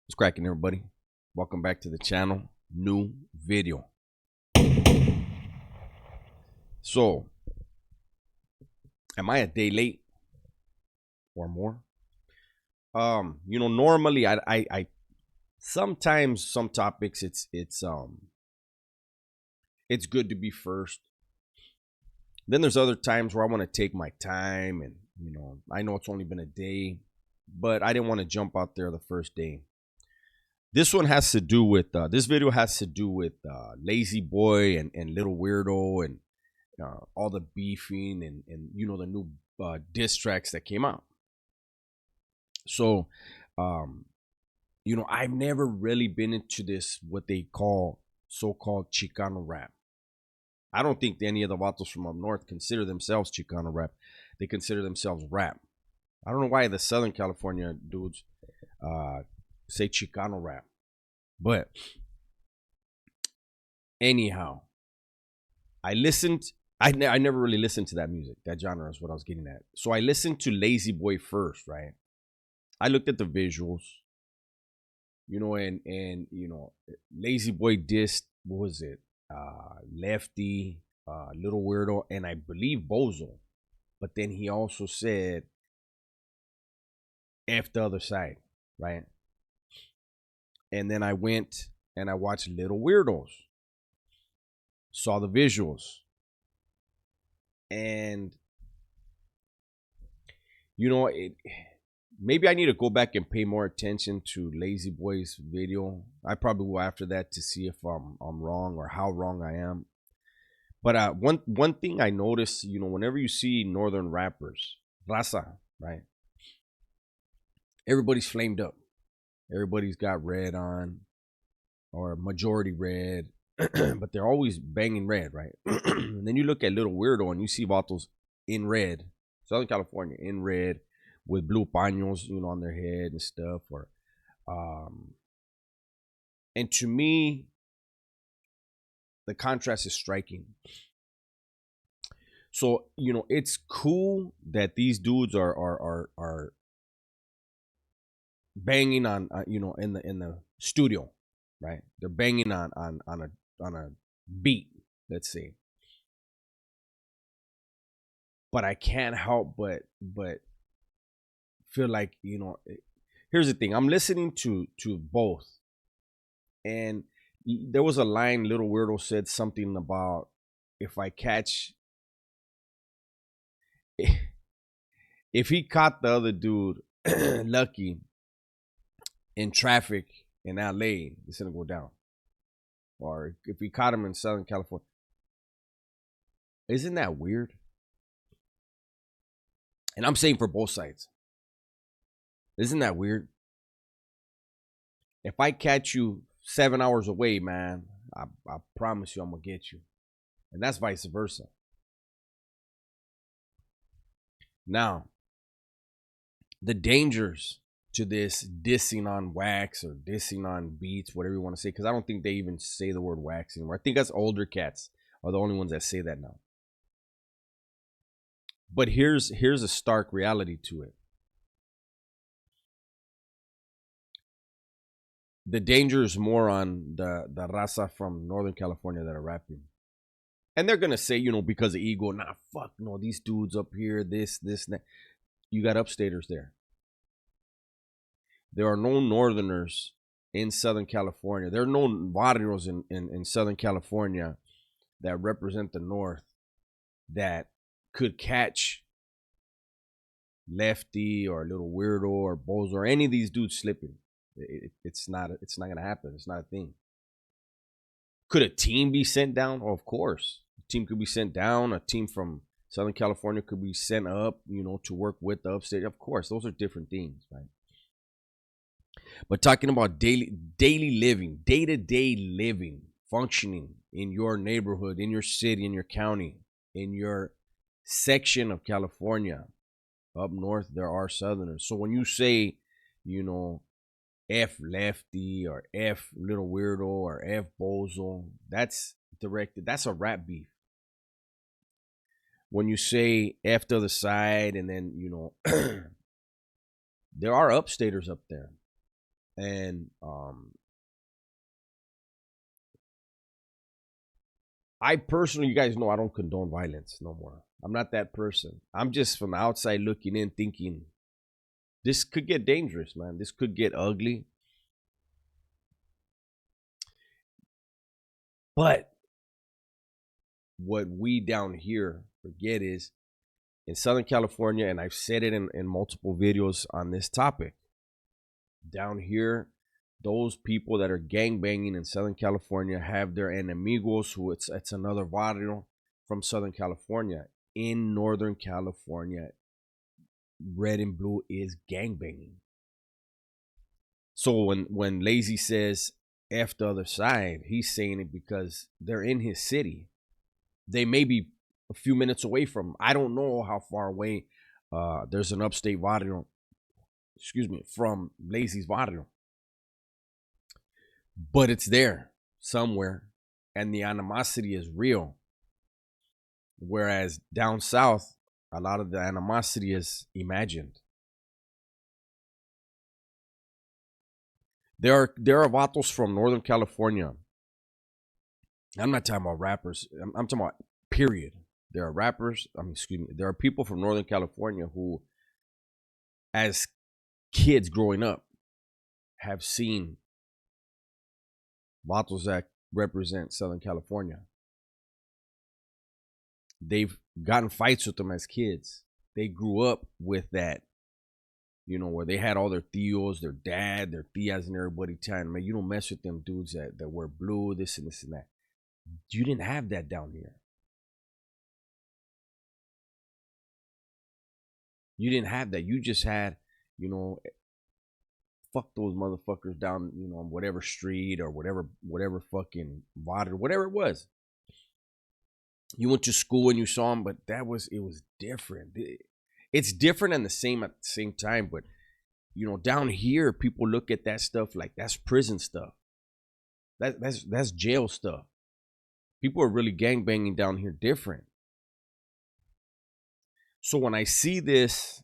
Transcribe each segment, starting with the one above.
What's cracking, everybody? Welcome back to the channel. New video. So, am I a day late or more? Normally I sometimes some topics it's good to be first. Then there's other times where I want to take my time and I know it's only been a day, but I didn't want to jump out there the first day. This one has to do with this video has to do with Lazy Boy and Little Weirdo and all the beefing and the new diss tracks that came out. So, I've never really been into this what they call so-called Chicano rap. I don't think any of the vatos from up north consider themselves Chicano rap. They consider themselves rap. I don't know why the Southern California dudes say Chicano rap. But anyhow, I never really listened to that music. That genre is what I was getting at. So I listened to Lazy Boy first, right? I looked at the visuals, and Lazy Boy dissed, what was it? Lefty, Little Weirdo, and I believe Bozo. But then he also said F the other side, right? And then I went and I watched Little Weirdos, saw the visuals, and maybe I need to go back and pay more attention to Lazy Boy's video. I probably will after that to see if I'm wrong or how wrong I am. But one thing I noticed, whenever you see northern rappers, raza, right? Everybody's flamed up. Everybody's got red on, or majority red, but they're always banging red, right? And then you look at Little Weirdo and you see vatos in red, Southern California in red, with blue paños, on their head and stuff. And to me, the contrast is striking. So it's cool that these dudes are banging on in the studio, right? They're banging on a beat, let's say. But I can't help but feel like here's the thing. I'm listening to both, and there was a line Little Weirdo said something about if he caught the other dude lucky in traffic in LA, it's gonna go down. Or if he caught him in Southern California. Isn't that weird? And I'm saying for both sides. Isn't that weird? If I catch you 7 hours away, man, I promise you I'm gonna get you. And that's vice versa. Now, the dangers to this dissing on wax or dissing on beats, whatever you want to say, because I don't think they even say the word wax anymore. I think that's older cats are the only ones that say that now. But here's a stark reality to it. The danger is more on the raza from Northern California that are rapping. And they're going to say, because of ego, nah, fuck, no, these dudes up here, this, that. You got upstaters there. There are no northerners in Southern California. There are no barrios in Southern California that represent the North that could catch Lefty or Little Weirdo or Bozo or any of these dudes slipping. It's not gonna happen. It's not a thing. Could a team be sent down? Oh, of course. A team could be sent down. A team from Southern California could be sent up, to work with the upstate. Of course, those are different things, right? But talking about daily living, day-to-day living, functioning in your neighborhood, in your city, in your county, in your section of California, up north, there are Southerners. So when you say, F Lefty or F Little Weirdo or F Bozo, that's directed. That's a rap beef. When you say F to the side and then, there are upstaters up there. And I personally, you guys know I don't condone violence no more. I'm not that person. I'm just from the outside looking in, thinking this could get dangerous, man. This could get ugly. But what we down here forget is in Southern California, and I've said it in multiple videos on this topic, down here, those people that are gang banging in Southern California have their enemigos, who it's another barrio from Southern California. In Northern California, red and blue is gang banging. So when Lazy says F the other side, he's saying it because they're in his city. They may be a few minutes away from him. I don't know how far away there's an upstate barrio, from Lazy's barrio. But it's there somewhere, and the animosity is real. Whereas down south, a lot of the animosity is imagined. There are vatos from Northern California. I'm not talking about rappers. I'm talking about period. There are rappers. There are people from Northern California who, as kids growing up, have seen vatos that represent Southern California. They've gotten fights with them as kids. They grew up with that, where they had all their tios, their dad, their tias, and everybody telling, man, you don't mess with them dudes that wear blue, this and this and that. You didn't have that down here. You didn't have that. You just had, fuck those motherfuckers down, on whatever street or whatever fucking water, whatever it was. You went to school and you saw them, but it was different. It's different and the same at the same time, but down here, people look at that stuff like that's prison stuff. That's jail stuff. People are really gangbanging down here different. So when I see this,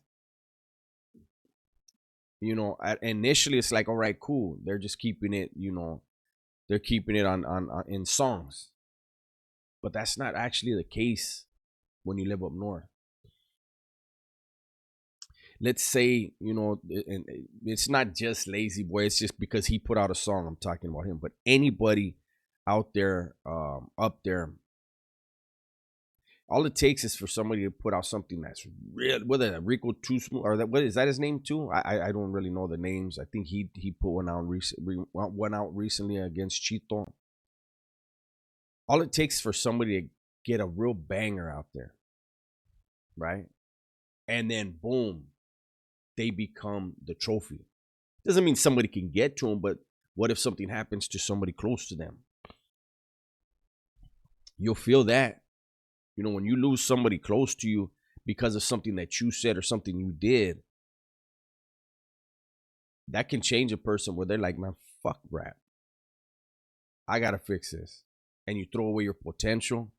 initially it's like, all right, cool. They're just keeping it, they're keeping it on in songs. But that's not actually the case when you live up north. Let's say, and it's not just Lazy Boy. It's just because he put out a song. I'm talking about him. But anybody out there, up there, all it takes is for somebody to put out something that's real, whether that Rico Too Smooth or that, what is that his name too? I don't really know the names. I think he put one out recently against Chito. All it takes for somebody to get a real banger out there, right? And then boom, they become the trophy. Doesn't mean somebody can get to them, but what if something happens to somebody close to them? You'll feel that. When you lose somebody close to you because of something that you said or something you did, that can change a person where they're like, man, fuck rap. I got to fix this. And you throw away your potential.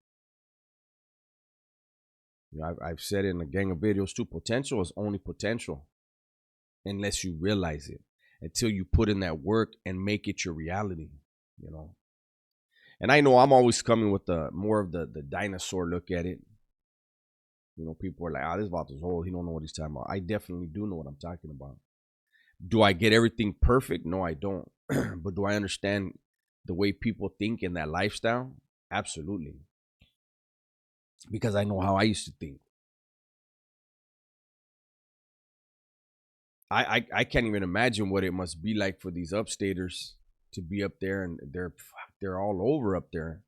I've said it in a gang of videos too. Potential is only potential unless you realize it, until you put in that work and make it your reality, And I know I'm always coming with the more of the dinosaur look at it. People are like, this vato's old. He don't know what he's talking about. I definitely do know what I'm talking about. Do I get everything perfect? No, I don't. But do I understand the way people think in that lifestyle? Absolutely. Because I know how I used to think. I can't even imagine what it must be like for these upstaters to be up there, and they're all over up there.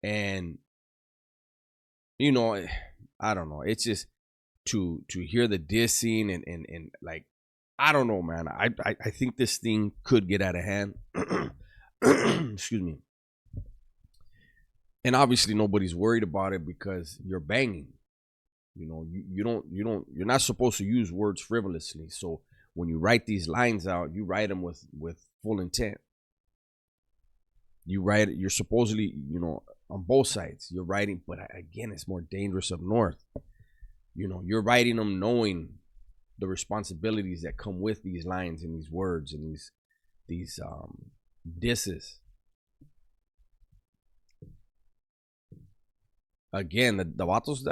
And I don't know. It's just to hear the dissing and like, I don't know, man. I think this thing could get out of hand. Excuse me. And obviously nobody's worried about it because you're banging. You're not supposed to use words frivolously. So when you write these lines out, you write them with full intent. You're supposedly, on both sides, you're writing, but again, it's more dangerous up north. You're writing them knowing the responsibilities that come with these lines and these words and these disses. Again, the vatos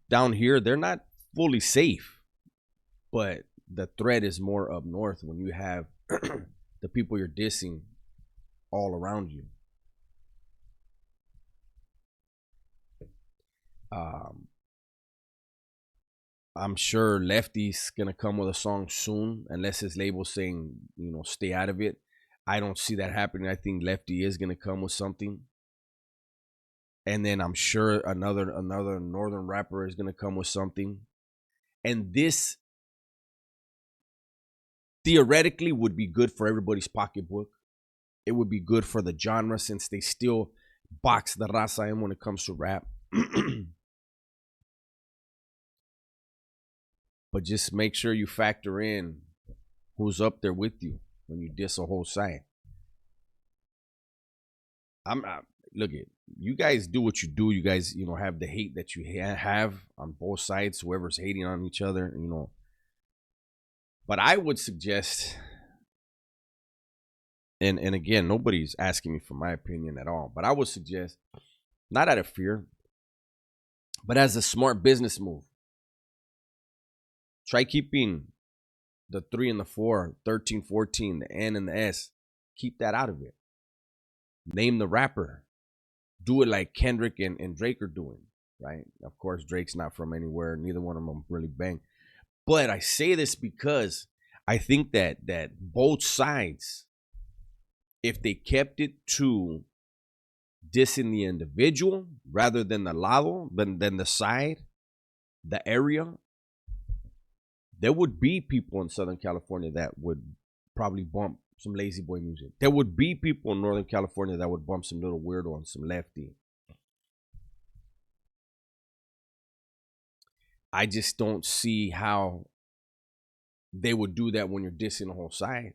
down here, they're not fully safe, but the threat is more up north when you have the people you're dissing all around you. I'm sure Lefty's gonna come with a song soon, unless his label's saying, stay out of it. I don't see that happening. I think Lefty is gonna come with something. And then I'm sure another northern rapper is gonna come with something. And this theoretically would be good for everybody's pocketbook. It would be good for the genre since they still box the raza in when it comes to rap. But just make sure you factor in who's up there with you when you diss a whole side. Look at you guys, do what you do. You guys, have the hate that you have on both sides. Whoever's hating on each other, But I would suggest, and again, nobody's asking me for my opinion at all, but I would suggest, not out of fear, but as a smart business move, try keeping the 3 and the 4, 13, 14, the N and the S. Keep that out of it. Name the rapper. Do it like Kendrick and Drake are doing, right? Of course, Drake's not from anywhere. Neither one of them really bang. But I say this because I think that both sides, if they kept it to dissing the individual rather than the lado, than the side, the area, there would be people in Southern California that would probably bump some Lazy Boy music. There would be people in Northern California that would bump some Little Weirdo and some Lefty. I just don't see how they would do that when you're dissing the whole side.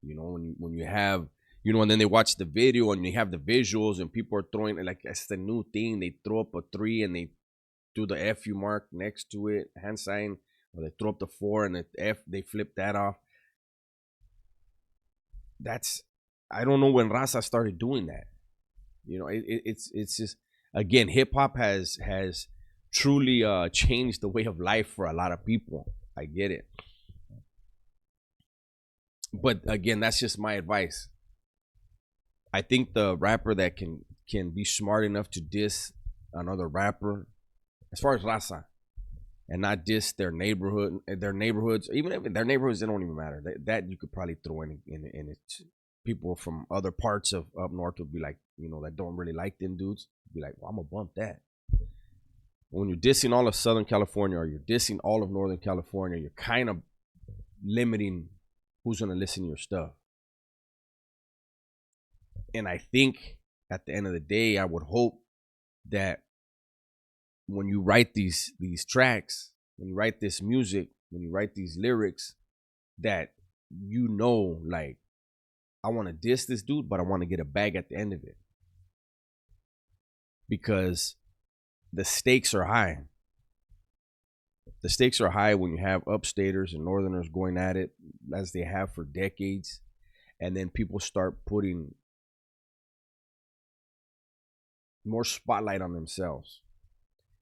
When you have, and then they watch the video and you have the visuals and people are throwing it like it's the new thing. They throw up a 3 and they do the FU mark next to it, hand sign, or they throw up the 4 and the F, they flip that off. I don't know when Raza started doing that. It's just, again, hip hop has truly changed the way of life for a lot of people. I get it. But again, that's just my advice. I think the rapper that can be smart enough to diss another rapper, as far as Raza, and not diss their neighborhoods, even if their neighborhoods, they don't even matter. That you could probably throw in it. People from other parts of up north would be like, that don't really like them dudes, be like, well, I'm gonna bump that. But when you're dissing all of Southern California or you're dissing all of Northern California, you're kind of limiting who's gonna listen to your stuff. And I think at the end of the day, I would hope that when you write these tracks, when you write this music, when you write these lyrics, that like, I want to diss this dude, but I want to get a bag at the end of it. Because the stakes are high. The stakes are high when you have upstaters and northerners going at it as they have for decades. And then people start putting more spotlight on themselves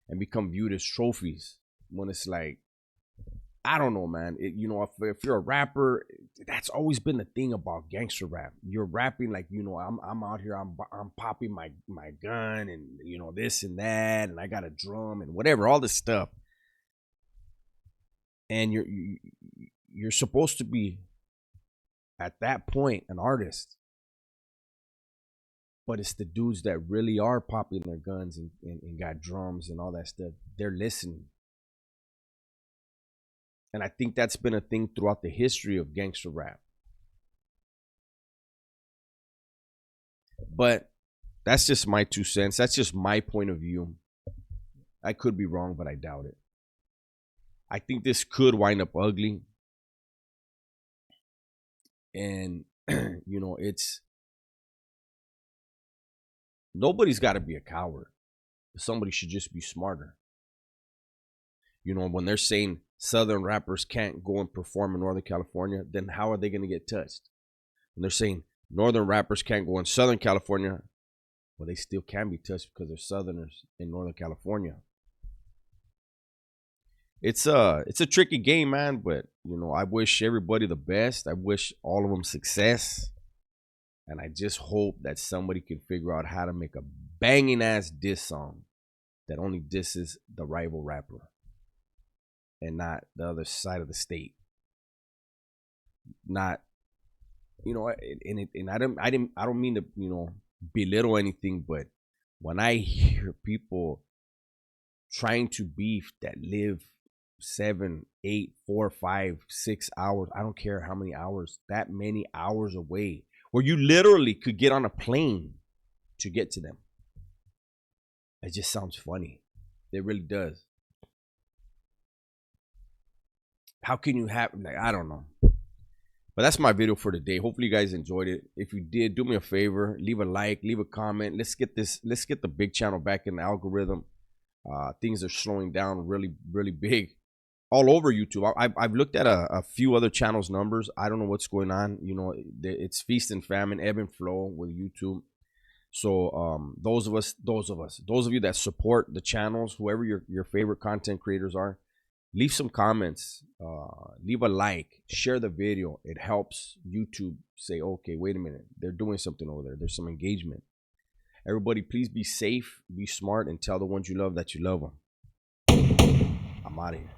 and become viewed as trophies, when it's like, I don't know, man. If you're a rapper, that's always been the thing about gangster rap. You're rapping like, I'm out here, I'm popping my gun and this and that, and I got a drum and whatever, all this stuff. And you're supposed to be at that point an artist. But it's the dudes that really are popping their guns and got drums and all that stuff. They're listening. And I think that's been a thing throughout the history of gangster rap. But that's just my 2 cents. That's just my point of view. I could be wrong, but I doubt it. I think this could wind up ugly. And, it's... Nobody's got to be a coward. Somebody should just be smarter. When they're saying Southern rappers can't go and perform in Northern California, then how are they going to get touched? And they're saying northern rappers can't go in Southern California. Well, they still can be touched because they're Southerners in Northern California. It's a tricky game, man. But I wish everybody the best. I wish all of them success, and I just hope that somebody can figure out how to make a banging ass diss song that only disses the rival rapper and not the other side of the state. Not and I don't mean to belittle anything, but when I hear people trying to beef that live 7, 8, 4, 5, 6 hours, I don't care how many hours, that many hours away, where you literally could get on a plane to get to them. It just sounds funny. It really does. How can you have, like, I don't know. But that's my video for today. Hopefully you guys enjoyed it. If you did, do me a favor, leave a like, leave a comment. Let's get the big channel back in the algorithm. Things are slowing down really big all over YouTube. I've looked at a few other channels' numbers. I don't know what's going on. It's feast and famine, ebb and flow with YouTube. So those of you that support the channels, whoever your favorite content creators are, leave some comments, leave a like, share the video. It helps YouTube say, okay, wait a minute, they're doing something over there. There's some engagement. Everybody, please be safe, be smart, and tell the ones you love that you love them. I'm out of here.